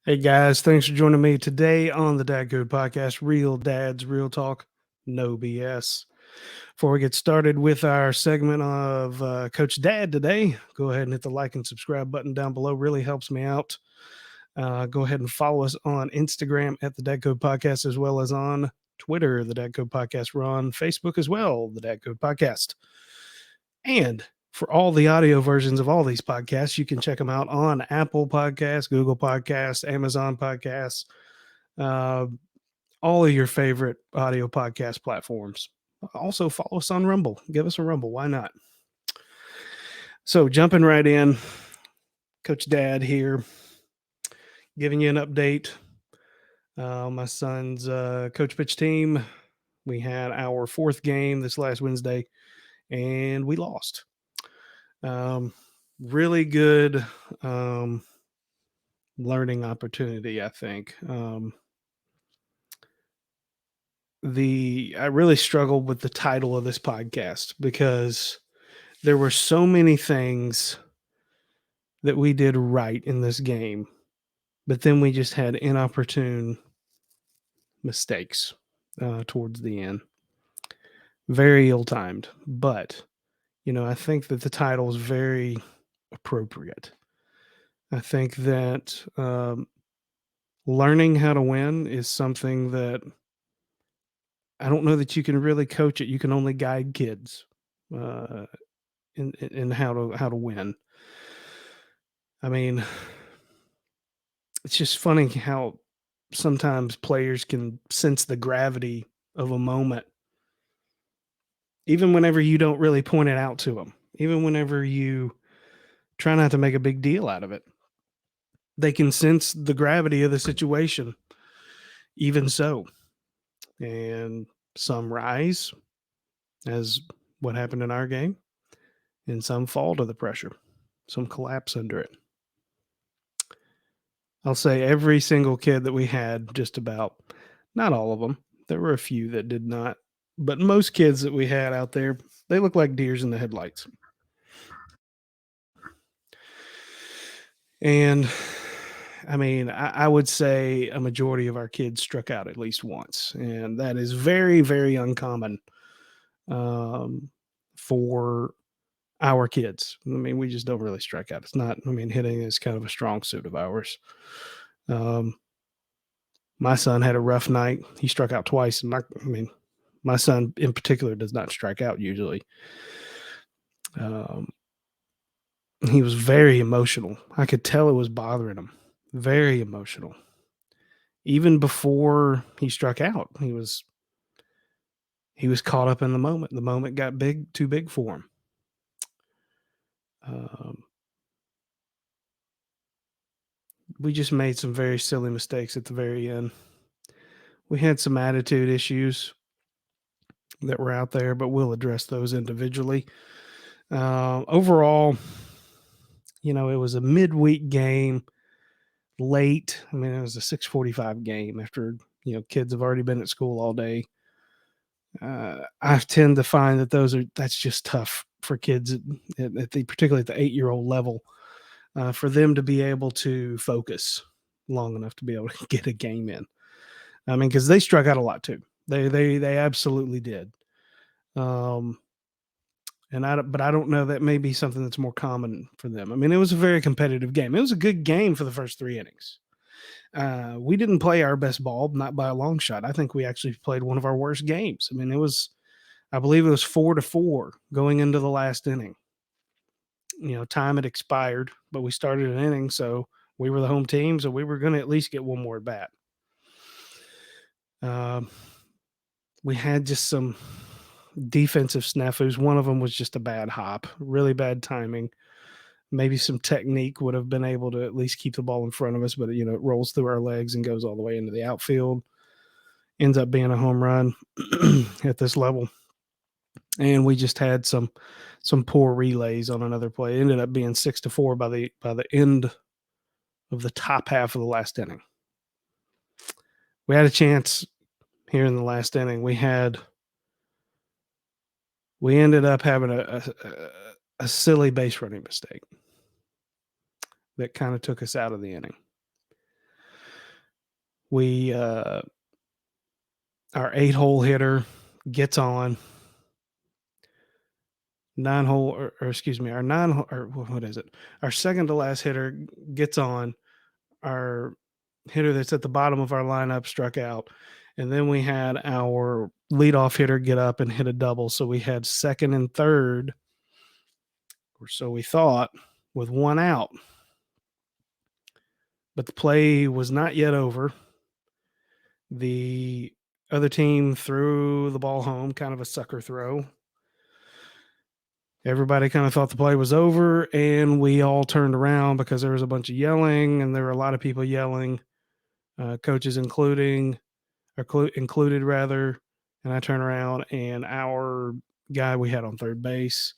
Hey guys, thanks for joining me today on the Dad Code Podcast. Real dads, real talk, no BS. Before we get started with our segment of Coach Dad today, go ahead and hit the like and subscribe button down below. Really helps me out. Go ahead and follow us on Instagram at the Dad Code Podcast, as well as on Twitter, the Dad Code Podcast. We're on Facebook as well, the Dad Code Podcast. And for all the audio versions of all these podcasts, you can check them out on Apple Podcasts, Google Podcasts, Amazon Podcasts, uh, all of your favorite audio podcast platforms. Also, follow us on Rumble. Give us a Rumble. Why not? So, jumping right in, Coach Dad here, giving you an update. My son's coach pitch team, we had our fourth game this last Wednesday, and we lost. Really good learning opportunity, I think. I really struggled with the title of this podcast because there were so many things that we did right in this game, but then we just had inopportune mistakes towards the end. Very ill-timed, but I think that the title is very appropriate. I think that learning how to win is something that I don't know that you can really coach it. You can only guide kids in how to win. I mean, it's just funny how sometimes players can sense the gravity of a moment, even whenever you don't really point it out to them, even whenever you try not to make a big deal out of it. They can sense the gravity of the situation, even so. And some rise, as what happened in our game, and some fall to the pressure, some collapse under it. I'll say every single kid that we had, just about, not all of them, there were a few that did not, but most kids that we had out there, they look like deers in the headlights. And I mean, I would say a majority of our kids struck out at least once, and that is very, very uncommon for our kids. I mean, we just don't really strike out. It's not. I mean, hitting is kind of a strong suit of ours. My son had a rough night. He struck out twice, and my son in particular does not strike out usually. He was very emotional. I could tell it was bothering him. Very emotional. Even before he struck out, he was caught up in the moment. The moment got too big for him. We just made some very silly mistakes at the very end. We had some attitude issues that were out there, but we'll address those individually. Overall, it was a midweek game, late. I mean, it was a 6:45 game after kids have already been at school all day. I tend to find that that's just tough for kids particularly at the 8-year-old level, for them to be able to focus long enough to be able to get a game in. I mean, because they struck out a lot too. They absolutely did. But I don't know, that may be something that's more common for them. I mean, it was a very competitive game. It was a good game for the first 3 innings. We didn't play our best ball, not by a long shot. I think we actually played one of our worst games. I mean, I believe it was 4-4 going into the last inning. Time had expired, but we started an inning, so we were the home team, so we were going to at least get one more at bat. We had just some defensive snafus. One of them was just a bad hop, really bad timing. Maybe some technique would have been able to at least keep the ball in front of us, but it rolls through our legs and goes all the way into the outfield. Ends up being a home run at this level. And we just had some poor relays on another play. It ended up being 6-4 by the end of the top half of the last inning. We had a chance here in the last inning. We ended up having a silly base running mistake that kind of took us out of the inning. We our 8-hole hitter gets on. 9-hole, or excuse me, our 9 or what is it? Our second to last hitter gets on. Our hitter that's at the bottom of our lineup struck out. And then we had our leadoff hitter get up and hit a double. So we had second and third, or so we thought, with one out. But the play was not yet over. The other team threw the ball home, kind of a sucker throw. Everybody kind of thought the play was over, and we all turned around because there was a bunch of yelling, and there were a lot of people yelling, coaches included rather. And I turn around, and our guy we had on third base,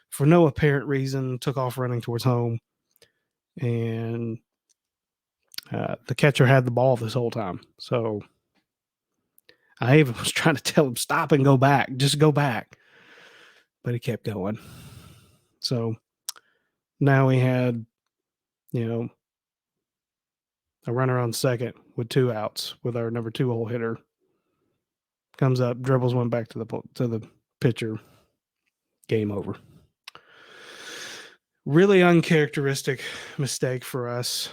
for no apparent reason, took off running towards home, and the catcher had the ball this whole time. So I even was trying to tell him, stop and go back, just go back, but he kept going. So now we had, a runner on second with 2 outs with our number 2-hole hitter. Comes up, dribbles one back to the pitcher. Game over. Really uncharacteristic mistake for us.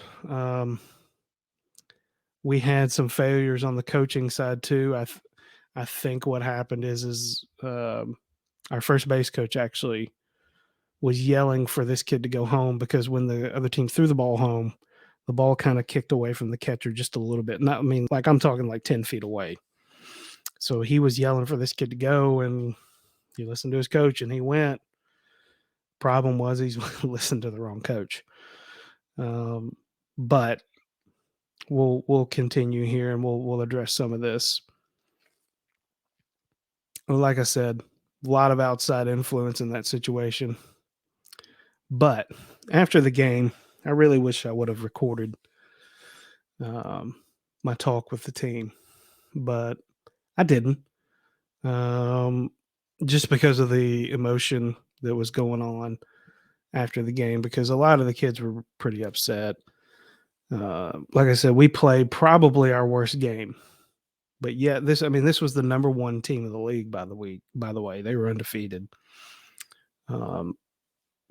We had some failures on the coaching side too. I think what happened is our first base coach actually was yelling for this kid to go home because when the other team threw the ball home, the ball kind of kicked away from the catcher just a little bit. Not, I mean, like I'm talking like 10 feet away. So he was yelling for this kid to go, and he listened to his coach, and he went. Problem was he's listened to the wrong coach. But we'll continue here, and we'll address some of this. Like I said, a lot of outside influence in that situation. But after the game, I really wish I would have recorded my talk with the team, but I didn't. Just because of the emotion that was going on after the game, because a lot of the kids were pretty upset. Like I said, we played probably our worst game, but yet this was the number 1 team of the league by the way. They were undefeated.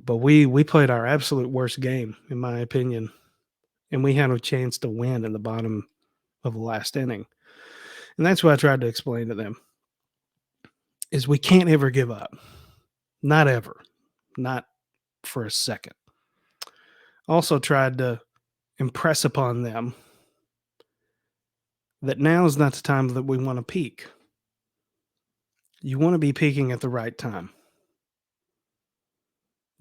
But we played our absolute worst game, in my opinion, and we had a chance to win in the bottom of the last inning. And that's what I tried to explain to them, is we can't ever give up. Not ever. Not for a second. Also tried to impress upon them that now is not the time that we want to peak. You want to be peaking at the right time.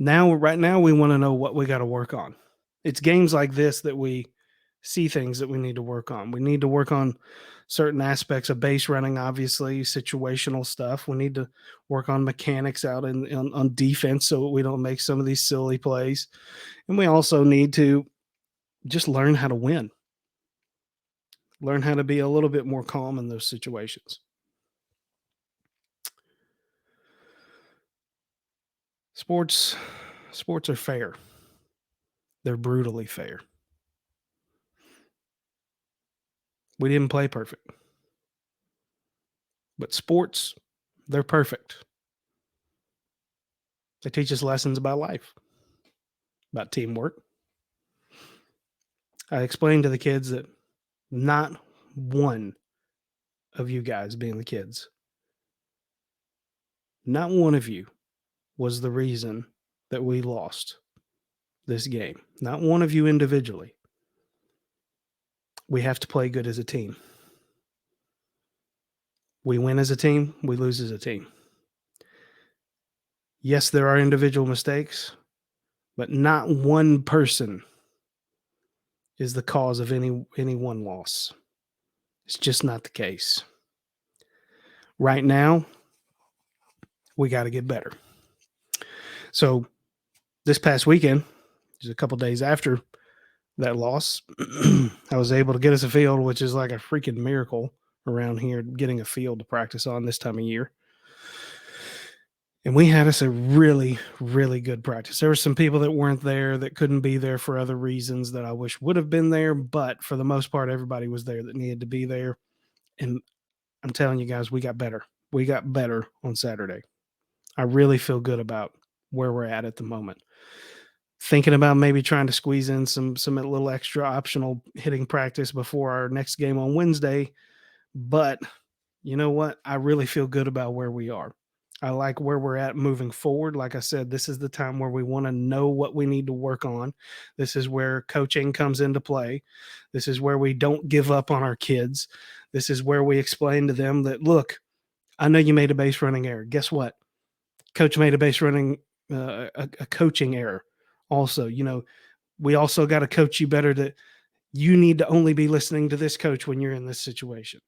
Right now, we want to know what we got to work on. It's games like this that we see things that we need to work on. We need to work on certain aspects of base running, obviously, situational stuff. We need to work on mechanics out on defense so we don't make some of these silly plays. And we also need to just learn how to win. Learn how to be a little bit more calm in those situations. Sports are fair. They're brutally fair. We didn't play perfect. But sports, they're perfect. They teach us lessons about life, about teamwork. I explained to the kids that not one of you guys, being the kids, not one of you was the reason that we lost this game. Not one of you individually. We have to play good as a team. We win as a team, we lose as a team. Yes, there are individual mistakes, but not one person is the cause of any one loss. It's just not the case. Right now, we got to get better. So this past weekend, just a couple days after that loss, I was able to get us a field, which is like a freaking miracle around here, getting a field to practice on this time of year. And we had us a really, really good practice. There were some people that weren't there that couldn't be there for other reasons that I wish would have been there. But for the most part, everybody was there that needed to be there. And I'm telling you guys, we got better. We got better on Saturday. I really feel good about where we're at the moment. Thinking about maybe trying to squeeze in some little extra optional hitting practice before our next game on Wednesday. But you know what? I really feel good about where we are. I like where we're at moving forward. Like I said, this is the time where we want to know what we need to work on. This is where coaching comes into play. This is where we don't give up on our kids. This is where we explain to them that, look, I know you made a base running error. Guess what? Coach made a base running, a coaching error. Also, we also got to coach you better that you need to only be listening to this coach when you're in this situation.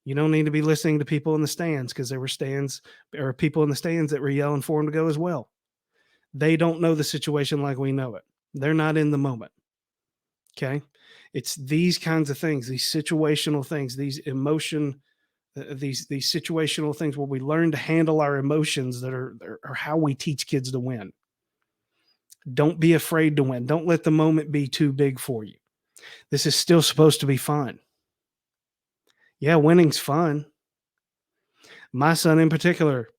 You don't need to be listening to people in the stands because there were stands or people in the stands that were yelling for him to go as well. They don't know the situation like we know it. They're not in the moment. Okay. It's these kinds of things, these situational things, these these situational things where we learn to handle our emotions that are how we teach kids to win. Don't be afraid to win. Don't let the moment be too big for you. This is still supposed to be fun. Yeah, winning's fun. My son in particular,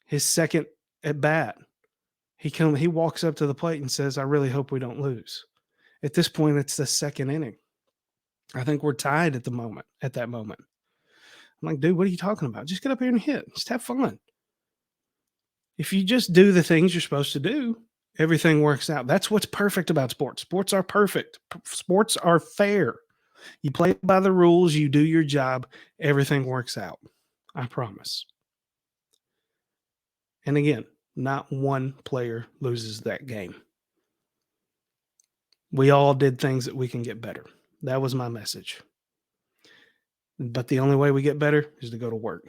his second at bat, he walks up to the plate and says, "I really hope we don't lose." At this point, it's the second inning. I think we're tied at that moment. I'm like, dude, what are you talking about? Just get up here and hit. Just have fun. If you just do the things you're supposed to do, everything works out. That's what's perfect about sports. Sports are perfect. Sports are fair. You play by the rules, you do your job, everything works out. I promise. And again, not one player loses that game. We all did things that we can get better. That was my message. But the only way we get better is to go to work.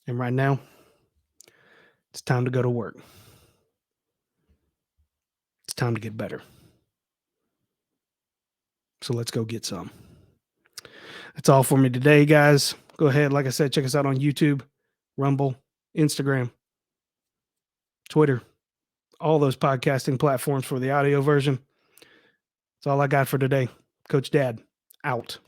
And right now, it's time to go to work. It's time to get better. So let's go get some. That's all for me today, guys. Go ahead. Like I said, check us out on YouTube, Rumble, Instagram, Twitter, all those podcasting platforms for the audio version. That's all I got for today. Coach Dad, out.